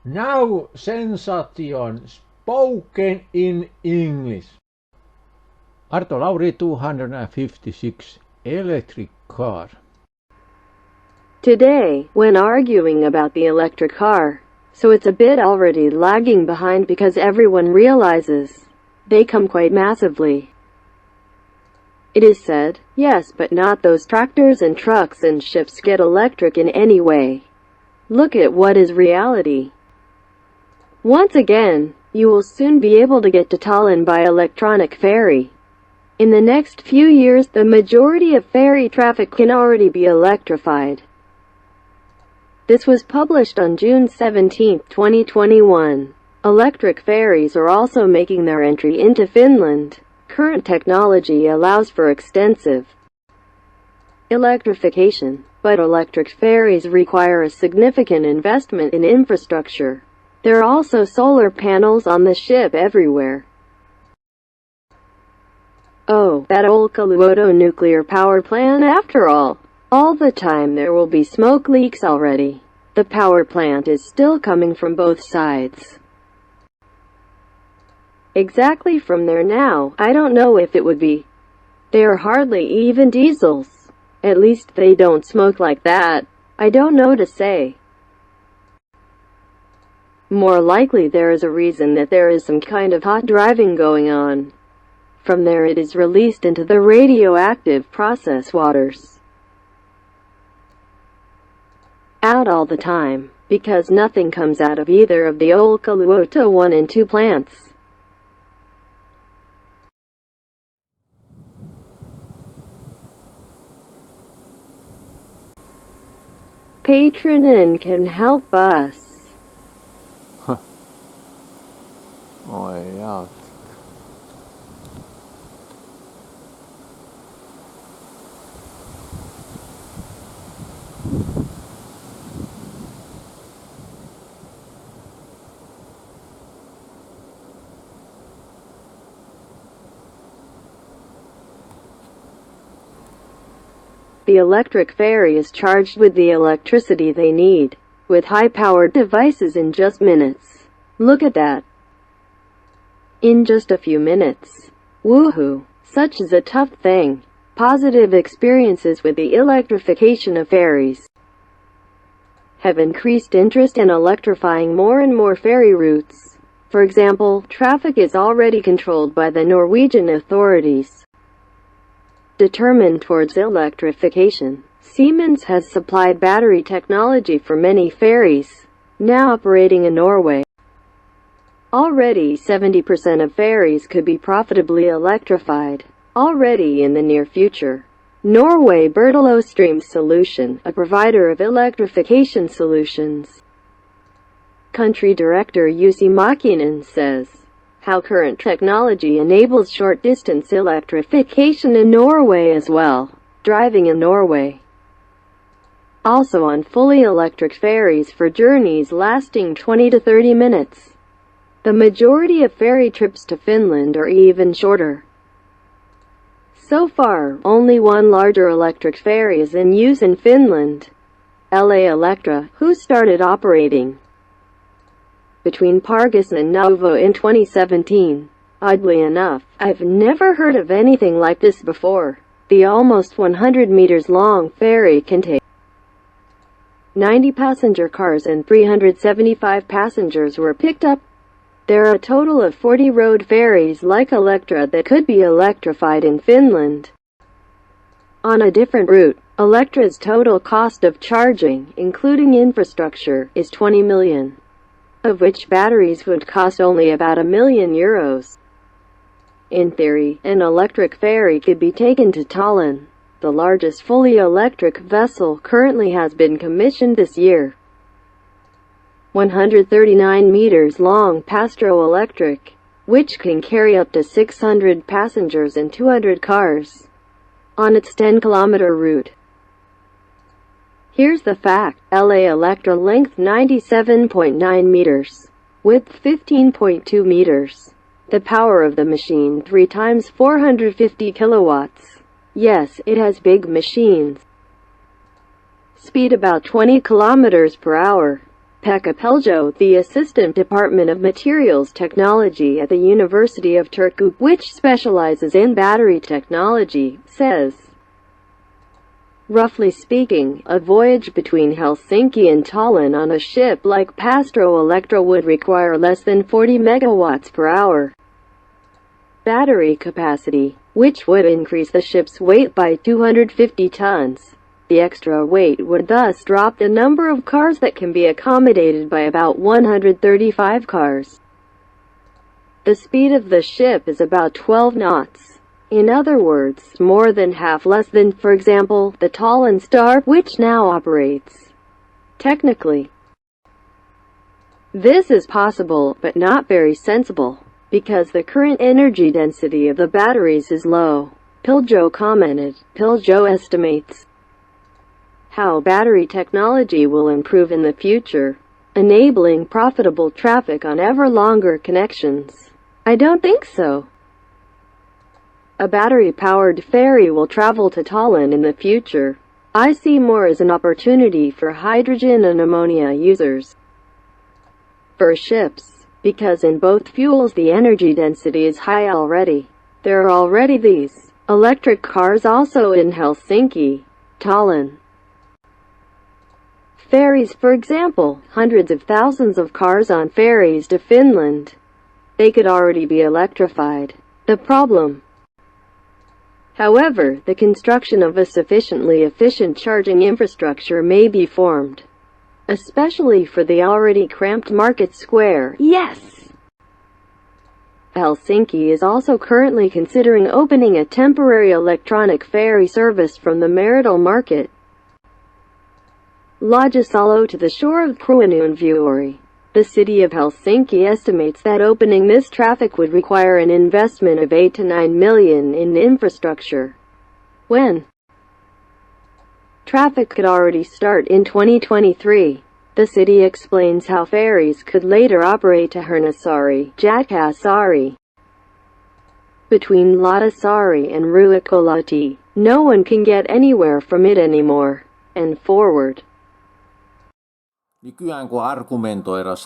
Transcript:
Now sensation spoken in English. Arto Lauri 256 electric car. Today, when arguing about the electric car, so it's a bit already lagging behind because everyone realizes they come quite massively. It is said, yes, but not those tractors and trucks and ships get electric in any way. Look at what is reality. Once again, you will soon be able to get to Tallinn by electronic ferry. In the next few years, the majority of ferry traffic can already be electrified. This was published on June 17, 2021. Electric ferries are also making their entry into Finland. Current technology allows for extensive electrification, but electric ferries require a significant investment in infrastructure. There are also solar panels on the ship everywhere. Oh, that Olkiluoto nuclear power plant after all. All the time there will be smoke leaks already. The power plant is still coming from both sides. Exactly from there now, I don't know if it would be. They are hardly even diesels. At least they don't smoke like that. I don't know to say. More likely there is a reason that there is some kind of hot driving going on. From there it is released into the radioactive process waters. Out all the time, because nothing comes out of either of the Olkiluoto 1 and 2 plants. Patreon can help us. Oi jaa. The electric ferry is charged with the electricity they need, with high-powered devices in just minutes. Look at that. In just a few minutes. Woohoo! Such is a tough thing. Positive experiences with the electrification of ferries have increased interest in electrifying more and more ferry routes. For example, traffic is already controlled by the Norwegian authorities. Determined towards electrification, Siemens has supplied battery technology for many ferries, now operating in Norway. Already 70% of ferries could be profitably electrified, already in the near future. Norway Bertolo Stream Solution, a provider of electrification solutions. Country Director Jussi Makinen says, how current technology enables short-distance electrification in Norway as well. Driving in Norway. Also on fully electric ferries for journeys lasting 20 to 30 minutes. The majority of ferry trips to Finland are even shorter. So far, only one larger electric ferry is in use in Finland. LA Electra, who started operating between Pargas and Novo in 2017. Oddly enough, I've never heard of anything like this before. The almost 100 meters long ferry can take 90 passenger cars and 375 passengers were picked up. There are a total of 40 road ferries like Electra that could be electrified in Finland. On a different route, Electra's total cost of charging, including infrastructure, is 20 million. Of which batteries would cost only about €1 million. In theory, an electric ferry could be taken to Tallinn. The largest fully electric vessel currently has been commissioned this year. 139 meters long Pastro Electric, which can carry up to 600 passengers and 200 cars, on its 10-kilometer route. Here's the fact. LA Electra length 97.9 meters. Width 15.2 meters. The power of the machine 3 times 450 kilowatts. Yes, it has big machines. Speed about 20 kilometers per hour. Pekka Peljo, the Assistant Department of Materials Technology at the University of Turku, which specializes in battery technology, says, roughly speaking, a voyage between Helsinki and Tallinn on a ship like Pastro Electro would require less than 40 megawatts per hour battery capacity, which would increase the ship's weight by 250 tons. The extra weight would thus drop the number of cars that can be accommodated by about 135 cars. The speed of the ship is about 12 knots. In other words, more than half less than, for example, the Tallinn Star, which now operates. Technically, this is possible, but not very sensible, because the current energy density of the batteries is low. Piljo commented. Piljo estimates how battery technology will improve in the future, enabling profitable traffic on ever longer connections. I don't think so. A battery-powered ferry will travel to Tallinn in the future. I see more as an opportunity for hydrogen and ammonia users. For ships, because in both fuels the energy density is high already. There are already these electric cars also in Helsinki, Tallinn. Ferries, for example, hundreds of thousands of cars on ferries to Finland. They could already be electrified. The problem, however, the construction of a sufficiently efficient charging infrastructure may be formed, especially for the already cramped market square. Yes! Helsinki is also currently considering opening a temporary electronic ferry service from the marital market, Laajasalo, to the shore of Kruununvuori. The city of Helsinki estimates that opening this traffic would require an investment of 8 to 9 million in infrastructure, when traffic could already start in 2023. The city explains how ferries could later operate to Hernesaari, Jätkäsaari. Between Lauttasaari and Ruokolahti, no one can get anywhere from it anymore, and forward. Nykyään kun argumentoidaan